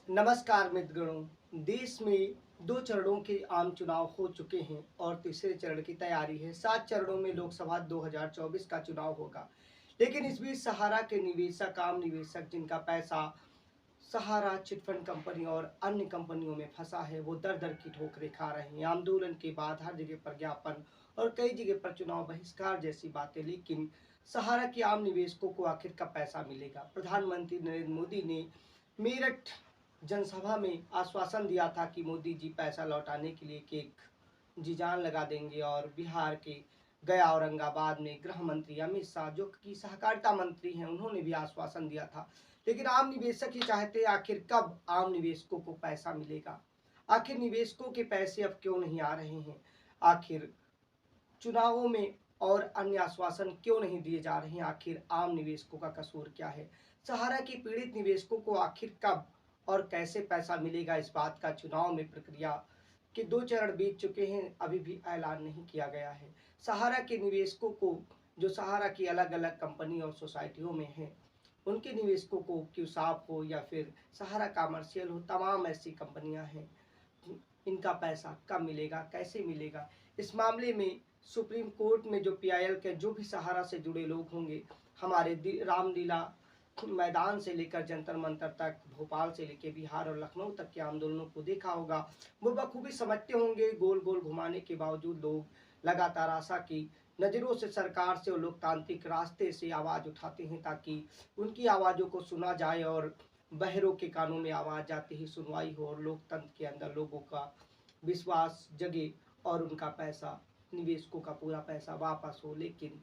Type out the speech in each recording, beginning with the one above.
नमस्कार मित्रगणों। देश में 2 चरणों के आम चुनाव हो चुके हैं और तीसरे चरण की तैयारी है। 7 चरणों में लोकसभा 2024 का चुनाव होगा। लेकिन इस बीच सहारा के निवेशक, आम निवेशक जिनका पैसा सहारा चिटफंड कंपनी और अन्य कंपनियों में फंसा है, वो दर दर की ठोकरें खा रहे हैं। आंदोलन के बाद हर जगह पर ज्ञापन और कई जगह पर चुनाव बहिष्कार जैसी बातें। लेकिन सहारा के आम निवेशकों को आखिर कब पैसा मिलेगा? प्रधानमंत्री नरेंद्र मोदी ने मेरठ जनसभा में आश्वासन दिया था कि मोदी जी पैसा लौटाने के लिए एक जी जान लगा देंगे, और बिहार के गया औरंगाबाद में गृह मंत्री अमित शाह, जो कि सहकारिता मंत्री हैं, उन्होंने भी आश्वासन दिया था। लेकिन आम निवेशक ये चाहते हैं, आखिर कब आम निवेशकों को पैसा मिलेगा? आखिर निवेशकों के पैसे अब क्यों नहीं आ रहे हैं? आखिर चुनावों में और अन्य आश्वासन क्यों नहीं दिए जा रहे हैं? आखिर आम निवेशकों का कसूर क्या है? सहारा के पीड़ित निवेशकों को आखिर कब और कैसे पैसा मिलेगा? इस बात का चुनाव में प्रक्रिया के 2 चरण बीत चुके हैं, अभी भी ऐलान नहीं किया गया है। सहारा के निवेशकों को, जो सहारा की अलग अलग कंपनी और सोसाइटियों में हैं, उनके निवेशकों को, क्यूसाप हो या फिर सहारा कमर्शियल हो, तमाम ऐसी कंपनियां हैं, इनका पैसा कब मिलेगा, कैसे मिलेगा? इस मामले में सुप्रीम कोर्ट में जो पीआईएल के जो भी सहारा से जुड़े लोग होंगे, हमारे रामलीला मैदान से लेकर जंतर मंतर तक, भोपाल से लेकर बिहार और लखनऊ तक के आंदोलनों को देखा होगा, वो बखूबी समझते होंगे। गोल गोल घुमाने के बावजूद लोग लगातार आशा की नज़रों से सरकार से और लोकतांत्रिक रास्ते से आवाज़ उठाते हैं, ताकि उनकी आवाज़ों को सुना जाए और बहरों के कानों में आवाज़ जाते ही सुनवाई हो और लोकतंत्र के अंदर लोगों का विश्वास जगे और उनका पैसा, निवेशकों का पूरा पैसा वापस हो। लेकिन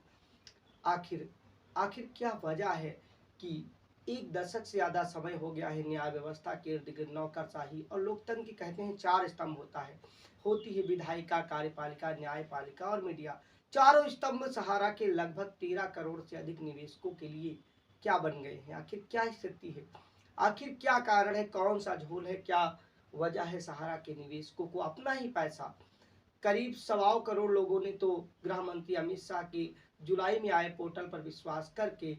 आखिर आखिर क्या वजह है कि 1 दशक से ज़्यादा समय हो गया है न्याय व्यवस्था के इर्द गिर्द नौकरशाही और लोकतंत्र की, कहते हैं 4 स्तंभ होता है, होती है विधायिका, कार्यपालिका, न्यायपालिका और मीडिया। चारों स्तंभ सहारा के लगभग 13 करोड़ से अधिक निवेशकों के लिए क्या बन गए हैं? आखिर क्या स्थिति है? आखिर क्या कारण है? कौन सा झोल है? क्या वजह है सहारा के निवेशकों को अपना ही पैसा? करीब 1.25 करोड़ लोगों ने तो गृह मंत्री अमित शाह के जुलाई में आए पोर्टल पर विश्वास करके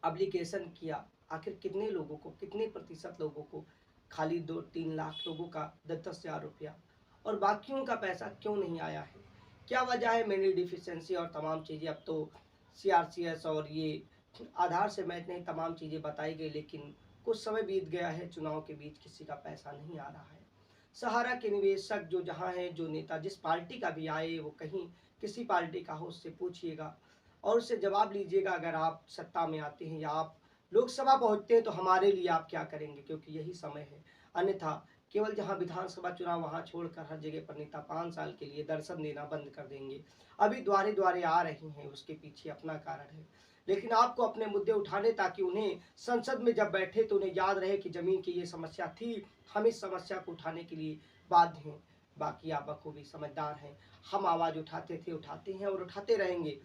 एप्लीकेशन किया। आखिर कितने लोगों को, कितने प्रतिशत लोगों को? खाली 2-3 लाख लोगों का 10-10 हज़ार रुपया, और बाकियों का पैसा क्यों नहीं आया है? क्या वजह है? मैंने डिफिशेंसी और तमाम चीज़ें, अब तो सीआरसीएस और ये आधार से मैच नहीं, तमाम चीज़ें बताई गई, लेकिन कुछ समय बीत गया है, चुनाव के बीच किसी का पैसा नहीं आ रहा है। सहारा के निवेशक जो जहाँ हैं, जो नेता जिस पार्टी का भी आए, वो कहीं किसी पार्टी का हो, उससे पूछिएगा और उससे जवाब लीजिएगा। अगर आप सत्ता में आते हैं या आप लोकसभा पहुंचते हैं, तो हमारे लिए आप क्या करेंगे, क्योंकि यही समय है। अन्यथा केवल जहां विधानसभा चुनाव, वहां छोड़कर हर जगह पर नेता 5 साल के लिए दर्शन देना बंद कर देंगे। अभी द्वारे द्वारे आ रही हैं, उसके पीछे अपना कारण है। लेकिन आपको अपने मुद्दे उठाने, ताकि उन्हें संसद में जब बैठे तो उन्हें याद रहे कि जमीन की ये समस्या थी, हम इस समस्या को उठाने के लिए बाध्य हैं। बाकी आप बखूबी समझदार हैं, हम आवाज़ उठाते थे, उठाते हैं और उठाते रहेंगे।